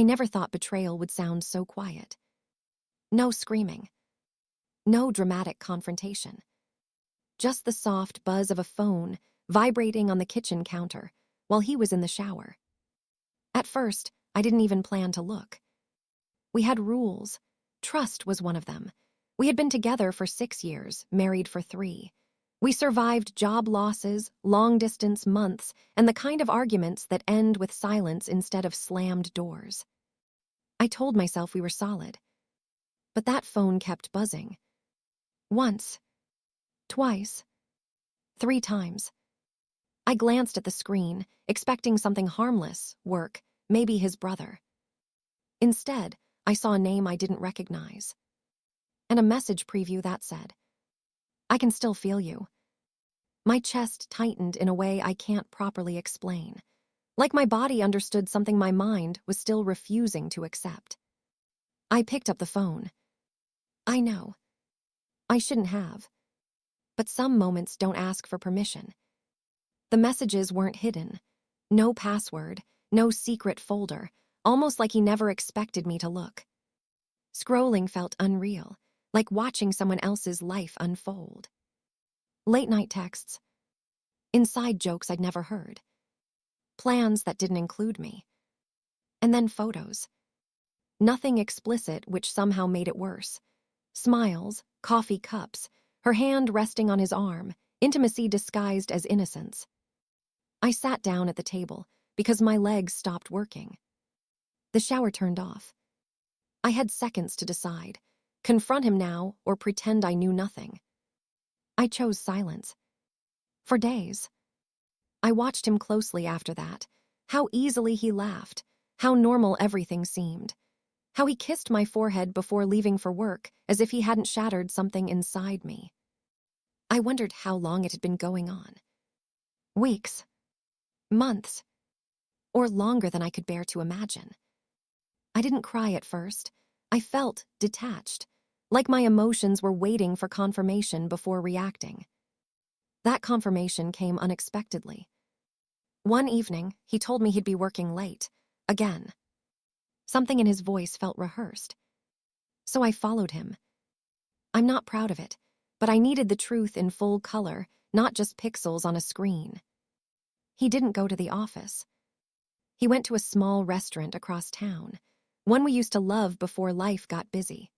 I never thought betrayal would sound so quiet. No screaming. No dramatic confrontation. Just the soft buzz of a phone vibrating on the kitchen counter while he was in the shower. At first, I didn't even plan to look. We had rules. Trust was one of them. We had been together for 6 years, married for 3. We survived job losses, long-distance months, and the kind of arguments that end with silence instead of slammed doors. I told myself we were solid. But that phone kept buzzing. Once. Twice. 3 times. I glanced at the screen, expecting something harmless, work, maybe his brother. Instead, I saw a name I didn't recognize. And a message preview that said, "I can still feel you." My chest tightened in a way I can't properly explain. Like my body understood something my mind was still refusing to accept. I picked up the phone. I know. I shouldn't have. But some moments don't ask for permission. The messages weren't hidden. No password, no secret folder, almost like he never expected me to look. Scrolling felt unreal, like watching someone else's life unfold. Late-night texts. Inside jokes I'd never heard. Plans that didn't include me. And then photos. Nothing explicit, which somehow made it worse. Smiles, coffee cups, her hand resting on his arm, intimacy disguised as innocence. I sat down at the table because my legs stopped working. The shower turned off. I had seconds to decide, confront him now or pretend I knew nothing. I chose silence. For days. I watched him closely after that, how easily he laughed, how normal everything seemed, how he kissed my forehead before leaving for work as if he hadn't shattered something inside me. I wondered how long it had been going on. Weeks. Months. Or longer than I could bear to imagine. I didn't cry at first. I felt detached, like my emotions were waiting for confirmation before reacting. That confirmation came unexpectedly. One evening, he told me he'd be working late, again. Something in his voice felt rehearsed. So I followed him. I'm not proud of it, but I needed the truth in full color, not just pixels on a screen. He didn't go to the office. He went to a small restaurant across town, one we used to love before life got busy.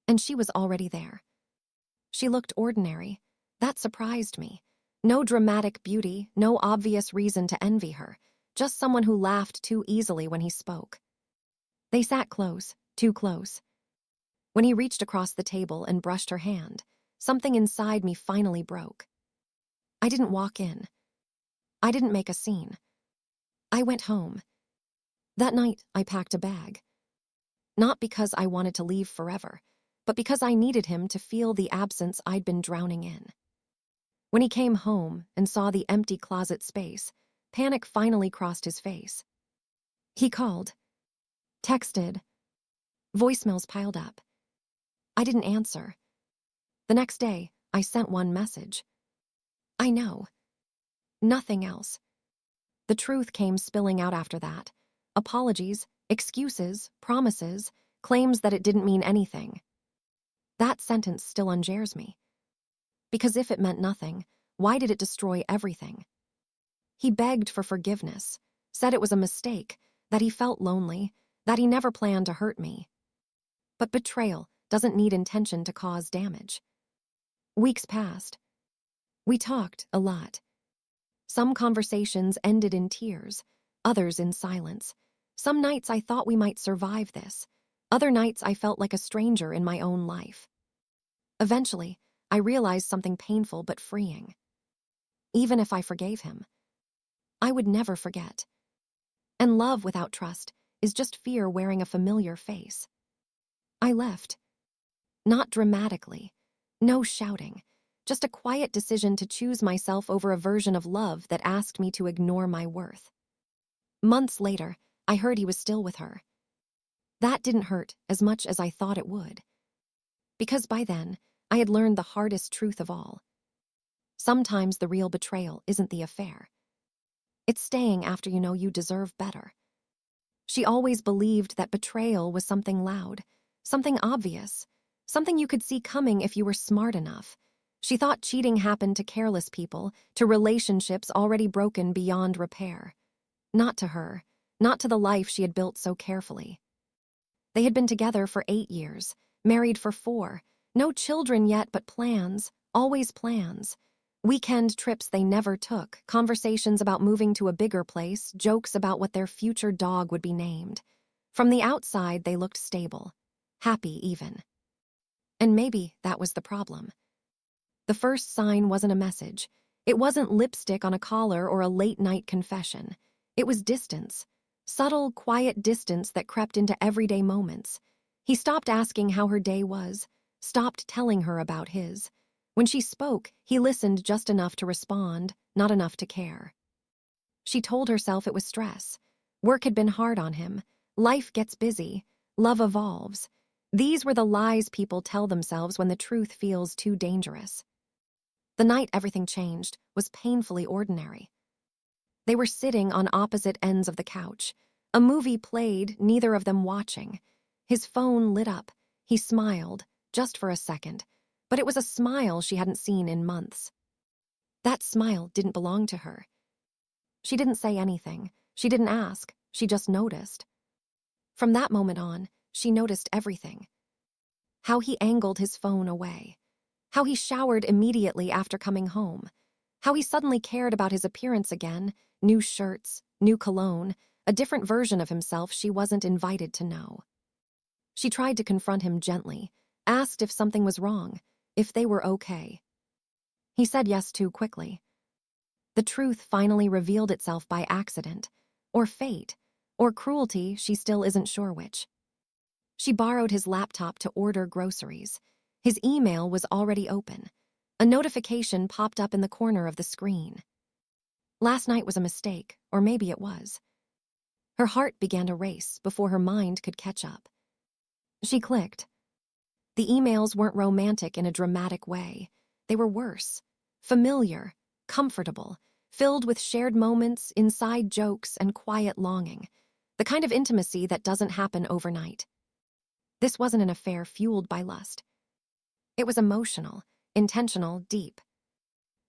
And she was already there. She looked ordinary. That surprised me. No dramatic beauty, no obvious reason to envy her, just someone who laughed too easily when he spoke. They sat close, too close. When he reached across the table and brushed her hand, something inside me finally broke. I didn't walk in. I didn't make a scene. I went home. That night, I packed a bag. Not because I wanted to leave forever, but because I needed him to feel the absence I'd been drowning in. When he came home and saw the empty closet space, panic finally crossed his face. He called, texted. Voicemails piled up. I didn't answer. The next day, I sent one message. I know. Nothing else. The truth came spilling out after that. Apologies, excuses, promises, claims that it didn't mean anything. That sentence still unjars me. Because if it meant nothing, why did it destroy everything? He begged for forgiveness, said it was a mistake, that he felt lonely, that he never planned to hurt me. But betrayal doesn't need intention to cause damage. Weeks passed. We talked a lot. Some conversations ended in tears, others in silence. Some nights I thought we might survive this. Other nights I felt like a stranger in my own life. Eventually, I realized something painful but freeing. Even if I forgave him, I would never forget. And love without trust is just fear wearing a familiar face. I left. Not dramatically. No shouting. Just a quiet decision to choose myself over a version of love that asked me to ignore my worth. Months later, I heard he was still with her. That didn't hurt as much as I thought it would. Because by then, I had learned the hardest truth of all. Sometimes the real betrayal isn't the affair. It's staying after you know you deserve better. She always believed that betrayal was something loud, something obvious, something you could see coming if you were smart enough. She thought cheating happened to careless people, to relationships already broken beyond repair. Not to her, not to the life she had built so carefully. They had been together for 8 years, married for 4, no children yet but plans, always plans. Weekend trips they never took, conversations about moving to a bigger place, jokes about what their future dog would be named. From the outside, they looked stable, happy even. And maybe that was the problem. The first sign wasn't a message. It wasn't lipstick on a collar or a late-night confession. It was distance. Subtle, quiet distance that crept into everyday moments. He stopped asking how her day was, stopped telling her about his. When she spoke, he listened just enough to respond, not enough to care. She told herself it was stress. Work had been hard on him. Life gets busy. Love evolves. These were the lies people tell themselves when the truth feels too dangerous. The night everything changed was painfully ordinary. They were sitting on opposite ends of the couch. A movie played, neither of them watching. His phone lit up. He smiled, just for a second, but it was a smile she hadn't seen in months. That smile didn't belong to her. She didn't say anything. She didn't ask. She just noticed. From that moment on, she noticed everything. How he angled his phone away. How he showered immediately after coming home. How he suddenly cared about his appearance again, new shirts, new cologne, a different version of himself she wasn't invited to know. She tried to confront him gently, asked if something was wrong, if they were okay. He said yes too quickly. The truth finally revealed itself by accident, or fate, or cruelty, she still isn't sure which. She borrowed his laptop to order groceries. His email was already open. A notification popped up in the corner of the screen. Last night was a mistake, or maybe it was. Her heart began to race before her mind could catch up. She clicked. The emails weren't romantic in a dramatic way. They were worse. Familiar, comfortable, filled with shared moments, inside jokes, and quiet longing. The kind of intimacy that doesn't happen overnight. This wasn't an affair fueled by lust. It was emotional, intentional, deep.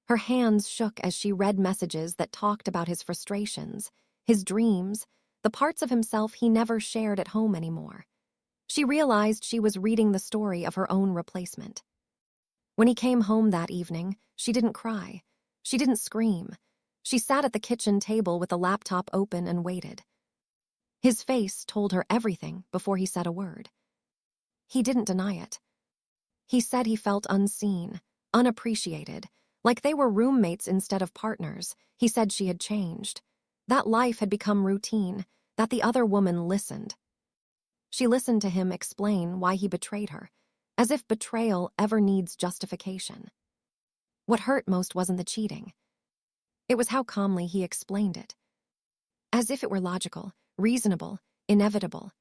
Her hands shook as she read messages that talked about his frustrations, his dreams, the parts of himself he never shared at home anymore. She realized she was reading the story of her own replacement. When he came home that evening, she didn't cry. She didn't scream. She sat at the kitchen table with the laptop open and waited. His face told her everything before he said a word. He didn't deny it. He said he felt unseen, unappreciated, like they were roommates instead of partners. He said she had changed. That life had become routine, that the other woman listened. She listened to him explain why he betrayed her, as if betrayal ever needs justification. What hurt most wasn't the cheating. It was how calmly he explained it. As if it were logical, reasonable, inevitable.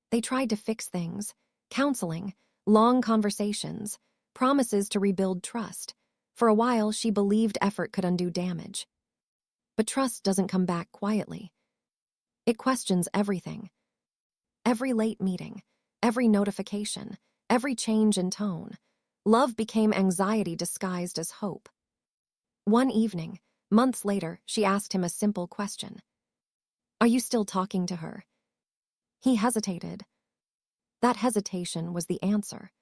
They tried to fix things, counseling, long conversations, promises to rebuild trust. For a while, she believed effort could undo damage. But trust doesn't come back quietly. It questions everything. Every late meeting, every notification, every change in tone. Love became anxiety disguised as hope. One evening, months later, she asked him a simple question. "Are you still talking to her?" He hesitated. That hesitation was the answer.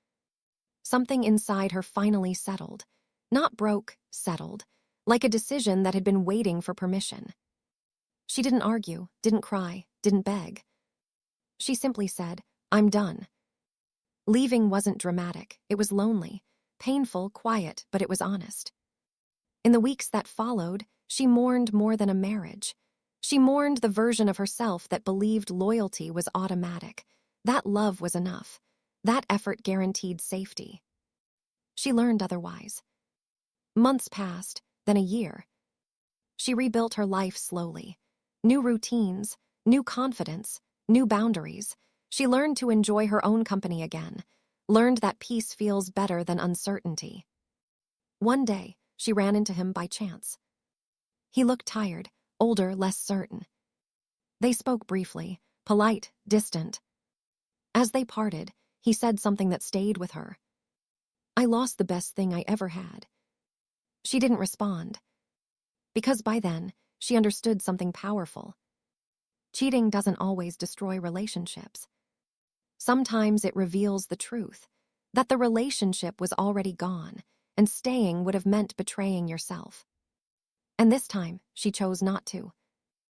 Something inside her finally settled. Not broke, settled. Like a decision that had been waiting for permission. She didn't argue, didn't cry, didn't beg. She simply said, "I'm done." Leaving wasn't dramatic. It was lonely, painful, quiet, but it was honest. In the weeks that followed, she mourned more than a marriage. She mourned the version of herself that believed loyalty was automatic. That love was enough. That effort guaranteed safety. She learned otherwise. Months passed, then a year. She rebuilt her life slowly. New routines, new confidence, new boundaries. She learned to enjoy her own company again, learned that peace feels better than uncertainty. One day, she ran into him by chance. He looked tired, older, less certain. They spoke briefly, polite, distant. As they parted, he said something that stayed with her. "I lost the best thing I ever had." She didn't respond, because by then, she understood something powerful. Cheating doesn't always destroy relationships. Sometimes it reveals the truth, that the relationship was already gone, and staying would have meant betraying yourself. And this time, she chose not to.